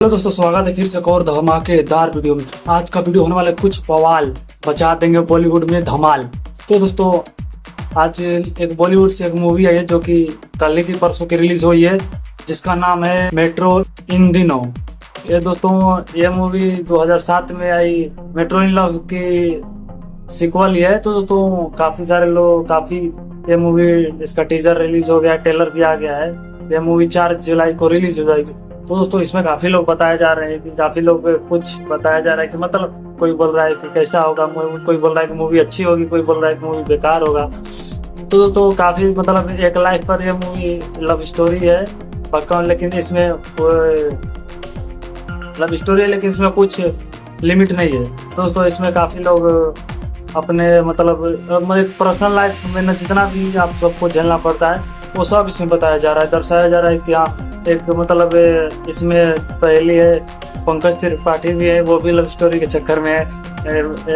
Hello दोस्तों, स्वागत है फिर से एक और धमाकेदार वीडियो में। आज का वीडियो होने वाला है कुछ बवाल, बचा देंगे बॉलीवुड में धमाल। तो दोस्तों, आज एक बॉलीवुड से एक मूवी आई है जो कि कल ही की परसों की रिलीज हुई है, जिसका नाम है मेट्रो इन दिनों। ये दोस्तों, ये मूवी 2007 में आई मेट्रो इन लव की सीक्वल ही है। तो दोस्तों, काफी सारे लोग ये मूवी, इसका टीजर रिलीज हो गया, ट्रेलर भी आ गया है। ये मूवी 4 जुलाई को रिलीज हो जाएगी। तो दोस्तों, इसमें काफी लोग बताए जा रहे हैं कि काफी लोग कुछ बताया जा रहा है कि मतलब कोई बोल रहा है कि कैसा होगा, कोई बोल रहा है कि मूवी अच्छी होगी, कोई बोल रहा है कि मूवी बेकार होगा। तो दोस्तों, काफी मतलब एक लाइफ पर ये मूवी लव स्टोरी है पक्का, लेकिन इसमें लव स्टोरी है लेकिन इसमें कुछ लिमिट नहीं है। दोस्तों, इसमें काफी लोग अपने मतलब पर्सनल लाइफ में न जितना भी आप सबको झेलना पड़ता है वो सब इसमें बताया जा रहा है, दर्शाया जा रहा है कि हाँ, एक मतलब इसमें पहली है पंकज त्रिपाठी भी है, वो भी लव स्टोरी के चक्कर में है।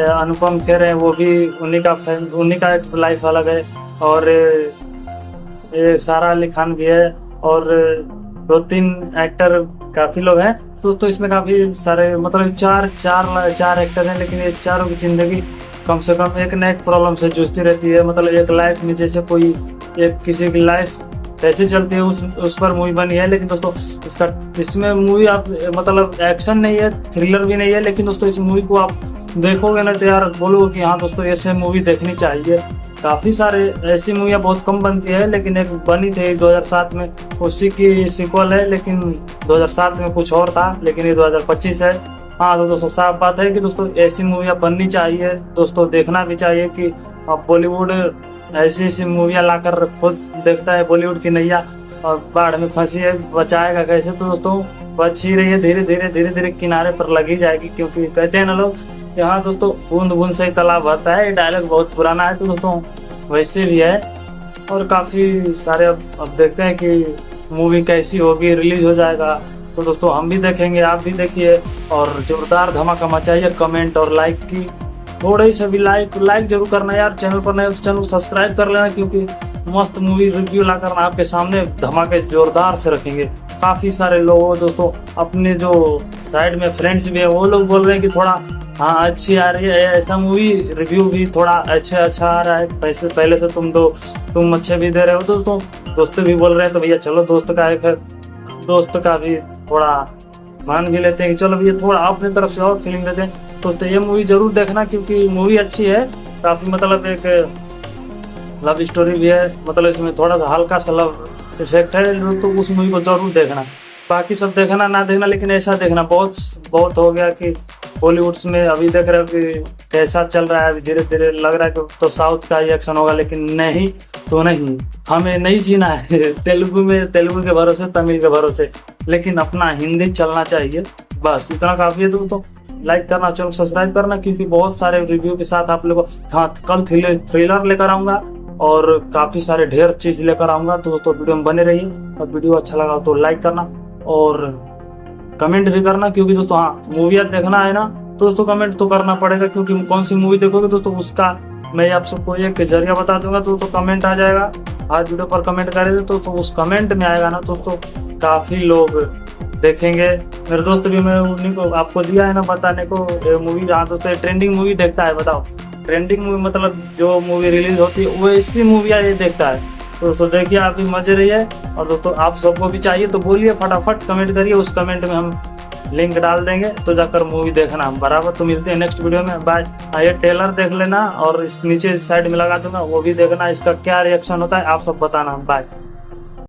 अनुपम खेर है, वो भी उन्हीं का एक लाइफ अलग है। और ये सारा अली खान भी है, और 2-3 एक्टर काफी लोग हैं। तो इसमें काफी सारे मतलब चार एक्टर हैं, लेकिन ये चारों की जिंदगी कम से कम एक न एक प्रॉब्लम से जूझती रहती है। मतलब एक लाइफ में जैसे कोई एक किसी की लाइफ कैसे चलती है उस पर मूवी बनी है। लेकिन दोस्तों, इसमें मूवी आप मतलब एक्शन नहीं है, थ्रिलर भी नहीं है, लेकिन दोस्तों इस मूवी को आप देखोगे ना तो यार बोलोगे कि हाँ दोस्तों, ऐसे मूवी देखनी चाहिए। काफ़ी सारे ऐसी मूवियाँ बहुत कम बनती है, लेकिन एक बनी थी 2007 में, उसी की सीक्वल है। लेकिन 2007 में कुछ और था, लेकिन ये 2025 है। हाँ तो दोस्तों, साफ बात है कि दोस्तों ऐसी मूवियाँ बननी चाहिए, दोस्तों देखना भी चाहिए कि बॉलीवुड ऐसी मूवियाँ लाकर खुद देखता है बॉलीवुड की नैया और बाढ़ में फंसी है, बचाएगा कैसे। तो दोस्तों, बच ही रही है, धीरे धीरे किनारे पर लगी जाएगी, क्योंकि कहते हैं ना लोग, यहाँ दोस्तों बूंद बूंद से ही तालाब भरता है। ये डायलॉग बहुत पुराना है, तो दोस्तों वैसे भी है। और काफ़ी सारे अब देखते हैं कि मूवी कैसी होगी, रिलीज हो जाएगा तो दोस्तों हम भी देखेंगे, आप भी देखिए, और जोरदार धमाका मचाइए कमेंट और लाइक की। थोड़े से भी लाइक जरूर करना यार। चैनल पर नए हो तो चैनल को सब्सक्राइब कर लेना, क्योंकि मस्त मूवी रिव्यू लाकर आपके सामने धमाके जोरदार से रखेंगे। काफ़ी सारे लोग दोस्तों, अपने जो साइड में फ्रेंड्स भी है, वो लोग बोल रहे हैं कि थोड़ा हाँ अच्छी आ रही है, ऐसा मूवी रिव्यू भी थोड़ा अच्छा आ रहा है। पहले से तुम अच्छे भी दे रहे हो। दोस्त भी बोल रहे हैं, तो भैया चलो दोस्त का भी थोड़ा मान भी लेते हैं कि चलो भैया थोड़ा अपनी तरफ से और फीलिंग देते हैं। तो ये मूवी जरूर देखना, क्योंकि मूवी अच्छी है काफ़ी। मतलब एक लव स्टोरी भी है, मतलब इसमें थोड़ा सा हल्का सा लव इफेक्ट है, तो उस मूवी को जरूर देखना। बाकी सब देखना ना देखना, लेकिन ऐसा देखना। बहुत हो गया कि बॉलीवुड में अभी देख रहे हो कि कैसा चल रहा है, अभी धीरे धीरे लग रहा है कि तो साउथ का ही एक्शन होगा, लेकिन नहीं, हमें नहीं जीना है तेलुगु के भरोसे, तमिल के भरोसे, लेकिन अपना हिंदी चलना चाहिए। बस इतना काफ़ी है। तो लाइक करना, चैनल सब्सक्राइब करना, क्योंकि बहुत सारे रिव्यू के साथ आप लोगों को हाँ कल थ्रिलर लेकर आऊँगा और काफ़ी सारे ढेर चीज़ लेकर आऊँगा। तो दोस्तों वीडियो में बने रहिए, और वीडियो अच्छा लगा तो लाइक करना और कमेंट भी करना, क्योंकि दोस्तों हाँ मूवियाँ देखना है ना तो दोस्तों कमेंट तो करना पड़ेगा, क्योंकि कौन सी मूवी देखोगे दोस्तों उसका मैं आप सबको एक जरिया बता दूंगा। तो कमेंट आ जाएगा, आज वीडियो पर कमेंट करेंगे तो उस कमेंट में आएगा ना तो काफ़ी लोग देखेंगे। मेरे दोस्त भी, मैं उन्हीं को आपको दिया है ना बताने को मूवी। हाँ दोस्तों, ट्रेंडिंग मूवी देखता है, बताओ ट्रेंडिंग मूवी मतलब जो मूवी रिलीज होती है वो ऐसी मूवियाँ ये देखता है। तो दोस्तों देखिए, आप भी मजे रहिए, और दोस्तों आप सबको भी चाहिए तो बोलिए, फटाफट कमेंट करिए, उस कमेंट में हम लिंक डाल देंगे, तो जाकर मूवी देखना बराबर। तो मिलते हैं नेक्स्ट वीडियो में, बाय। ये ट्रेलर देख लेना, और इस नीचे साइड में लगा दूंगा, वो भी देखना, इसका क्या रिएक्शन होता है आप सब बताना। बाय।